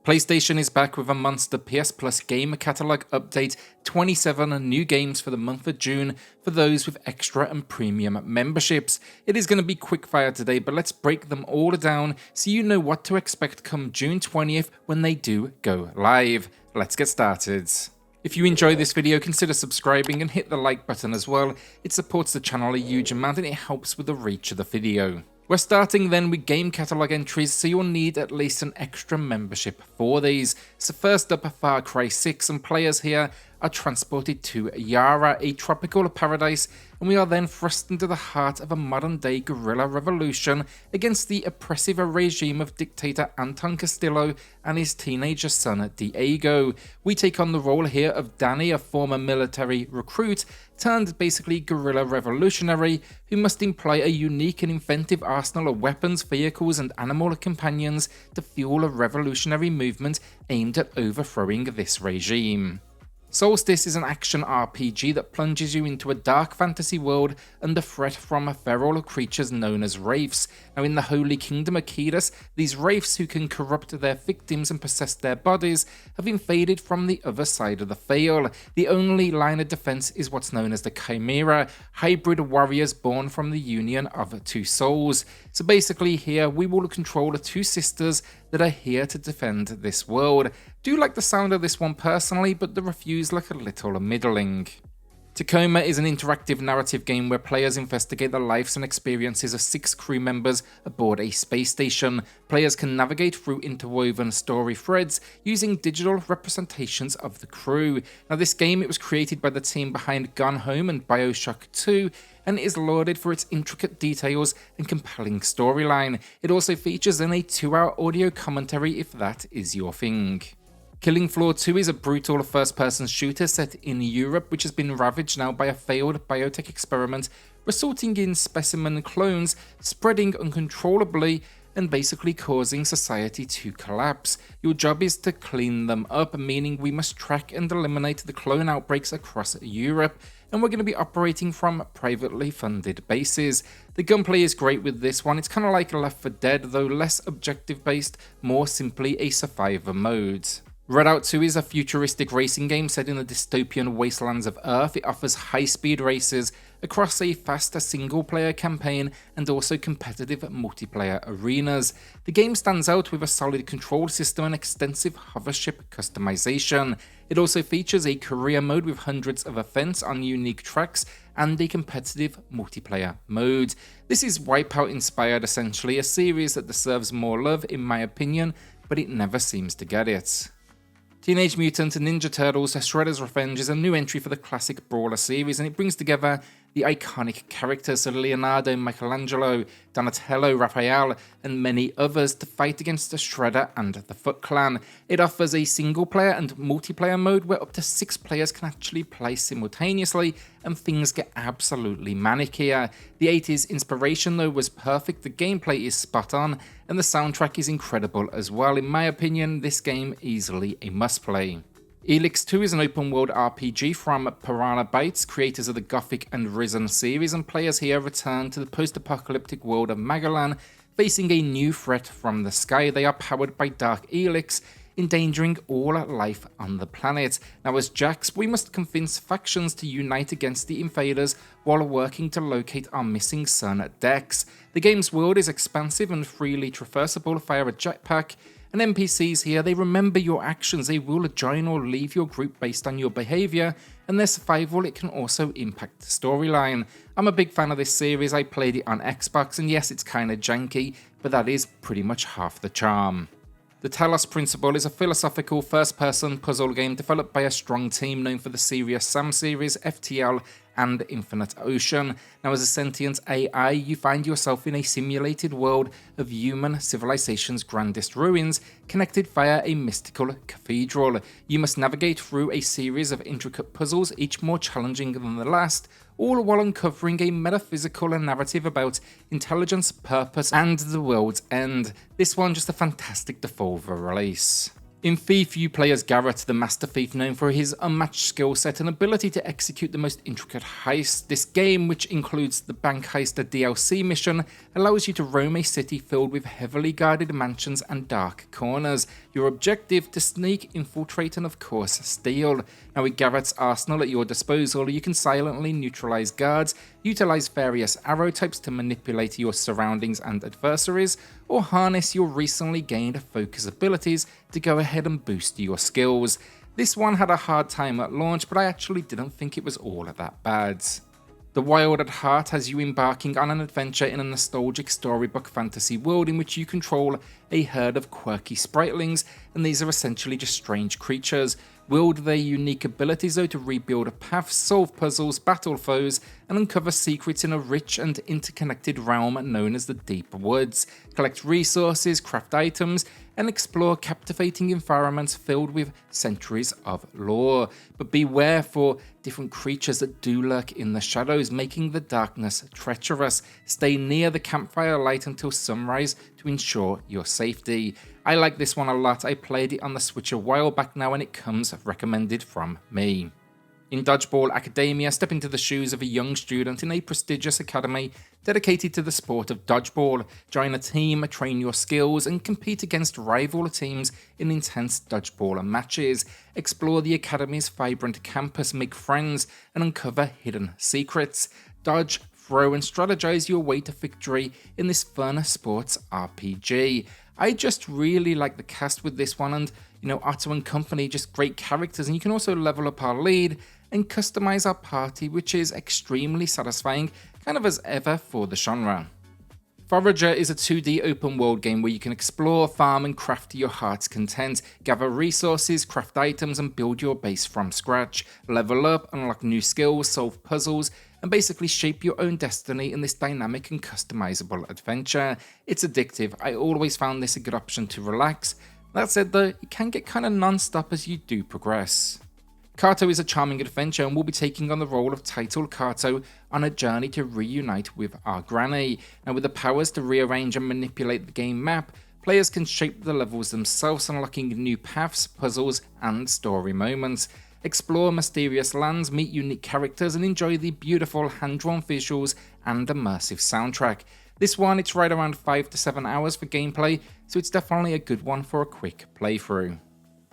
PlayStation is back with a monster PSPlus Game Catalog Update, 27 new games for the month of June for those with extra and premium memberships. It is going to be quickfire today, but let's break them all down so you know what to expect come June 20th when they do go live. Let's get started. If you enjoy this video, consider subscribing and hit the like button as well. It supports the channel a huge amount and it helps with the reach of the video. We're starting then with game catalog entries, so you'll need at least an extra membership for these. So first up, Far Cry 6, and players here are transported to Yara, a tropical paradise, and we are then thrust into the heart of a modern-day guerrilla revolution against the oppressive regime of dictator Anton Castillo and his teenager son Diego. We take on the role here of Danny, a former military recruit turned basically guerrilla revolutionary who must employ a unique and inventive arsenal of weapons, vehicles and animal companions to fuel a revolutionary movement aimed at overthrowing this regime. Soulstice is an action RPG that plunges you into a dark fantasy world under threat from feral creatures known as wraiths. Now in the Holy Kingdom of Kedus, these wraiths who can corrupt their victims and possess their bodies have invaded from the other side of the veil. The only line of defense is what's known as the Chimera, hybrid warriors born from the union of two souls. So basically here we will control the two sisters that are here to defend this world. Do like the sound of this one personally, but the reviews look a little middling. Tacoma is an interactive narrative game where players investigate the lives and experiences of 6 crew members aboard a space station. Players can navigate through interwoven story threads using digital representations of the crew. Now this game, it was created by the team behind Gone Home and BioShock 2, and is lauded for its intricate details and compelling storyline. It also features a 2-hour audio commentary if that is your thing. Killing Floor 2 is a brutal first-person shooter set in Europe, which has been ravaged now by a failed biotech experiment, resulting in specimen clones spreading uncontrollably and basically causing society to collapse. Your job is to clean them up, meaning we must track and eliminate the clone outbreaks across Europe, and we're going to be operating from privately funded bases. The gunplay is great with this one. It's kind of like Left 4 Dead, though less objective based, more simply a survivor mode. Redout 2 is a futuristic racing game set in the dystopian wastelands of Earth. It offers high-speed races across a faster single-player campaign and also competitive multiplayer arenas. The game stands out with a solid control system and extensive hovership customization. It also features a career mode with hundreds of events on unique tracks and a competitive multiplayer mode. This is Wipeout inspired essentially, a series that deserves more love in my opinion, but it never seems to get it. Teenage Mutant Ninja Turtles Shredder's Revenge is a new entry for the classic Brawler series, and it brings together the iconic characters of Leonardo, Michelangelo, Donatello, Raphael, and many others to fight against the Shredder and the Foot Clan. It offers a single-player and multiplayer mode where up to 6 players can actually play simultaneously, and things get absolutely manic here. The 80s inspiration though was perfect, the gameplay is spot on, and the soundtrack is incredible as well. In my opinion, this game easily a must-play. Elex 2 is an open-world RPG from Piranha Bytes, creators of the Gothic and Risen series, and players here return to the post-apocalyptic world of Magalan, facing a new threat from the sky. They are powered by Dark Elex, endangering all life on the planet. Now as Jax, we must convince factions to unite against the invaders while working to locate our missing son Dex. The game's world is expansive and freely traversable via a jetpack, and NPCs here, they remember your actions, they will join or leave your group based on your behaviour, and their survival, it can also impact the storyline. I'm a big fan of this series, I played it on Xbox, and yes, it's kinda janky, but that is pretty much half the charm. The Talos Principle is a philosophical first-person puzzle game developed by a strong team known for the Serious Sam series, FTL, and Infinite Ocean. Now as a sentient AI, you find yourself in a simulated world of human civilization's grandest ruins, connected via a mystical cathedral. You must navigate through a series of intricate puzzles, each more challenging than the last, all while uncovering a metaphysical narrative about intelligence, purpose, and the world's end. This one just a fantastic devolver release. In Thief, you play as Garrett, the master thief known for his unmatched skill set and ability to execute the most intricate heists. This game, which includes the Bank Heister DLC mission, allows you to roam a city filled with heavily guarded mansions and dark corners. Your objective: to sneak, infiltrate, and of course steal. Now, with Garrett's arsenal at your disposal, you can silently neutralize guards, utilize various arrow types to manipulate your surroundings and adversaries, or harness your recently gained focus abilities to go ahead and boost your skills. This one had a hard time at launch, but I actually didn't think it was all that bad. The Wild at Heart has you embarking on an adventure in a nostalgic storybook fantasy world in which you control a herd of quirky spritelings, and these are essentially just strange creatures. Wield their unique abilities though to rebuild paths, solve puzzles, battle foes, and uncover secrets in a rich and interconnected realm known as the Deep Woods. Collect resources, craft items, and explore captivating environments filled with centuries of lore. But beware for different creatures that do lurk in the shadows, making the darkness treacherous. Stay near the campfire light until sunrise to ensure your safety. I like this one a lot. I played it on the Switch a while back now and it comes recommended from me. In Dodgeball Academia, step into the shoes of a young student in a prestigious academy dedicated to the sport of dodgeball. Join a team, train your skills, and compete against rival teams in intense dodgeball matches. Explore the academy's vibrant campus, make friends, and uncover hidden secrets. Dodge, throw, and strategize your way to victory in this fun sports RPG. I just really like the cast with this one, and Otto and company, just great characters, and you can also level up our lead and customize our party, which is extremely satisfying, kind of as ever for the genre. Forager is a 2D open world game where you can explore, farm, and craft to your heart's content, gather resources, craft items, and build your base from scratch. Level up, unlock new skills, solve puzzles, and basically shape your own destiny in this dynamic and customizable adventure. It's addictive. I always found this a good option to relax. That said though, it can get kind of non-stop as you do progress. Carto is a charming adventure and will be taking on the role of title Carto on a journey to reunite with our granny. Now, with the powers to rearrange and manipulate the game map, players can shape the levels themselves, unlocking new paths, puzzles, and story moments. Explore mysterious lands, meet unique characters, and enjoy the beautiful hand-drawn visuals and immersive soundtrack. This one, it's right around 5 to 7 hours for gameplay, so it's definitely a good one for a quick playthrough.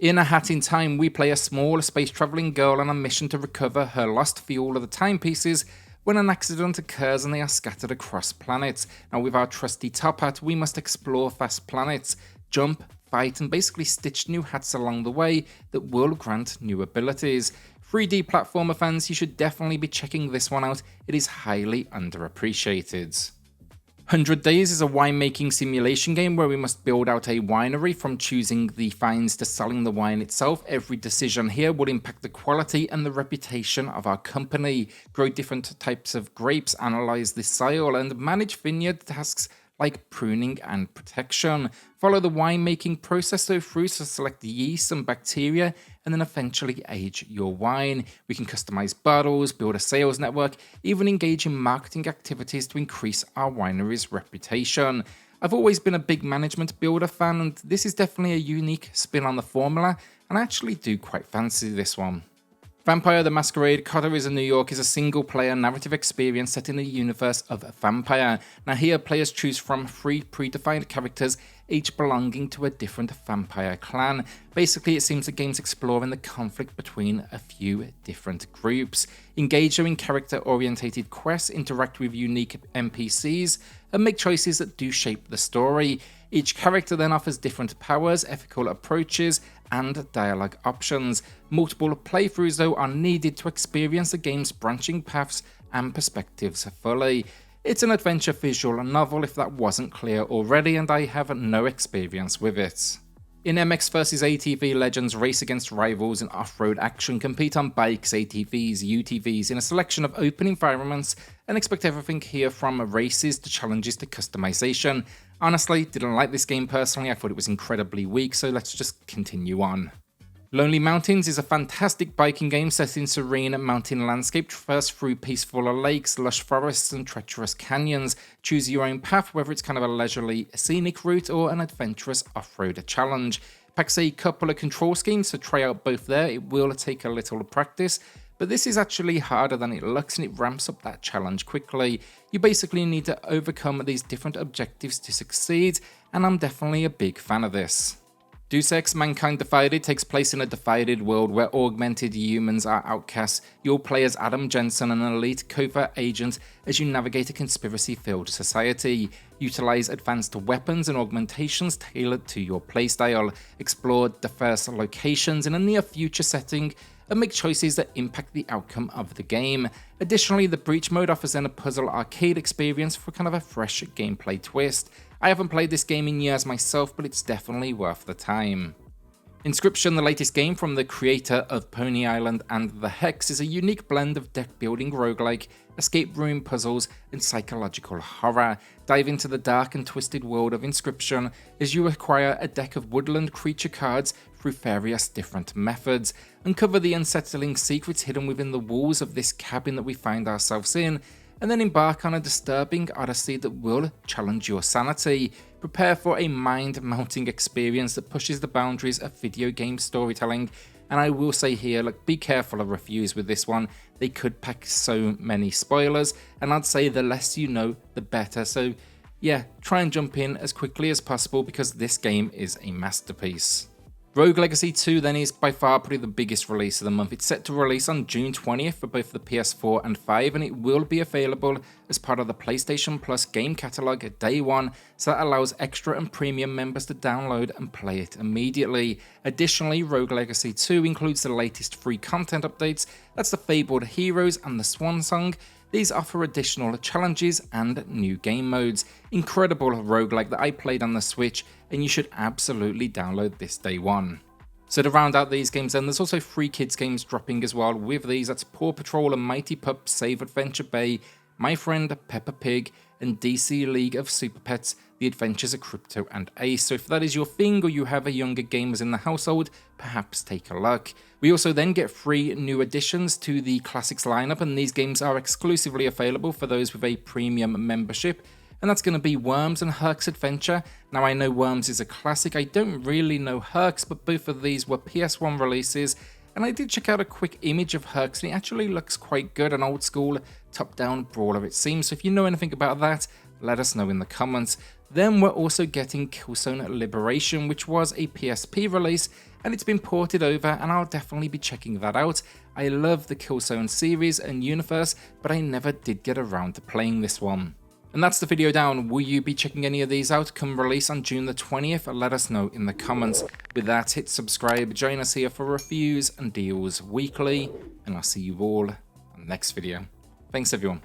In A Hat in Time, we play a small space-travelling girl on a mission to recover her lost fuel of the timepieces when an accident occurs and they are scattered across planets. Now, with our trusty Top Hat, we must explore vast planets, jump, fight, and basically stitch new hats along the way that will grant new abilities. 3D platformer fans, you should definitely be checking this one out. It is highly underappreciated. 100 Days is a winemaking simulation game where we must build out a winery from choosing the vines to selling the wine itself. Every decision here will impact the quality and the reputation of our company. Grow different types of grapes, analyze the soil, and manage vineyard tasks like pruning and protection. Follow the winemaking process through to select the yeast and bacteria, and then eventually age your wine. We can customize bottles, build a sales network, even engage in marketing activities to increase our winery's reputation. I've always been a big management builder fan, and this is definitely a unique spin on the formula, and I actually do quite fancy this one. Vampire the Masquerade Coteries in New York is a single-player narrative experience set in the universe of Vampire. Now here, players choose from 3 predefined characters, each belonging to a different vampire clan. Basically, it seems the game's exploring the conflict between a few different groups. Engage in character-orientated quests, interact with unique NPCs, and make choices that do shape the story. Each character then offers different powers, ethical approaches, and dialogue options. Multiple playthroughs though are needed to experience the game's branching paths and perspectives fully. It's an adventure visual novel if that wasn't clear already, and I have no experience with it. In MX vs ATV Legends, race against rivals in off-road action, compete on bikes, ATVs, UTVs in a selection of open environments, and expect everything here from races to challenges to customization. Honestly, didn't like this game personally, I thought it was incredibly weak, so let's just continue on. Lonely Mountains is a fantastic biking game set in serene mountain landscape, traversed through peaceful lakes, lush forests, and treacherous canyons. Choose your own path, whether it's kind of a leisurely scenic route or an adventurous off-road challenge. Packs a couple of control schemes to try out both there. It will take a little practice, but this is actually harder than it looks and it ramps up that challenge quickly. You basically need to overcome these different objectives to succeed, and I'm definitely a big fan of this. Deus Ex Mankind Divided takes place in a divided world where augmented humans are outcasts. You'll play as Adam Jensen, an elite covert agent, as you navigate a conspiracy-filled society. Utilize advanced weapons and augmentations tailored to your playstyle. Explore diverse locations in a near-future setting, and make choices that impact the outcome of the game. Additionally, the Breach mode offers then a puzzle arcade experience for kind of a fresh gameplay twist. I haven't played this game in years myself, but it's definitely worth the time. Inscryption, the latest game from the creator of Pony Island and The Hex, is a unique blend of deck-building roguelike, escape room puzzles, and psychological horror. Dive into the dark and twisted world of Inscryption as you acquire a deck of woodland creature cards through various different methods. Uncover the unsettling secrets hidden within the walls of this cabin that we find ourselves in, and then embark on a disturbing odyssey that will challenge your sanity. Prepare for a mind-melting experience that pushes the boundaries of video game storytelling. And I will say here, look, be careful of reviews with this one. They could pack so many spoilers, and I'd say the less you know, the better. So yeah, try and jump in as quickly as possible because this game is a masterpiece. Rogue Legacy 2 then is by far probably the biggest release of the month. It's set to release on June 20th for both the PS4 and 5, and it will be available as part of the PlayStationPlus Game Catalog day one, so that allows extra and premium members to download and play it immediately. Additionally, Rogue Legacy 2 includes the latest free content updates. That's the Fabled Heroes and the Swan Song. These offer additional challenges and new game modes. Incredible roguelike that I played on the Switch, and you should absolutely download this day one. So to round out these games then, there's also 3 kids games dropping as well with these. That's Paw Patrol and Mighty Pup Save Adventure Bay, My Friend Peppa Pig, and DC League of Super Pets, The Adventures of Crypto and Ace. So if that is your thing or you have a younger gamers in the household, perhaps take a look. We also then get 3 new additions to the Classics lineup, and these games are exclusively available for those with a premium membership. And that's going to be Worms and Herc's Adventure. Now I know Worms is a classic, I don't really know Herc's, but both of these were PS1 releases. And I did check out a quick image of Herc's and it actually looks quite good, an old school top-down brawler it seems. So if you know anything about that, let us know in the comments. Then we're also getting Killzone Liberation, which was a PSP release, and it's been ported over, and I'll definitely be checking that out. I love the Killzone series and universe, but I never did get around to playing this one. And that's the video down. Will you be checking any of these out come release on June the 20th? Let us know in the comments. With that, hit subscribe, join us here for reviews and deals weekly, and I'll see you all on the next video. Thanks everyone.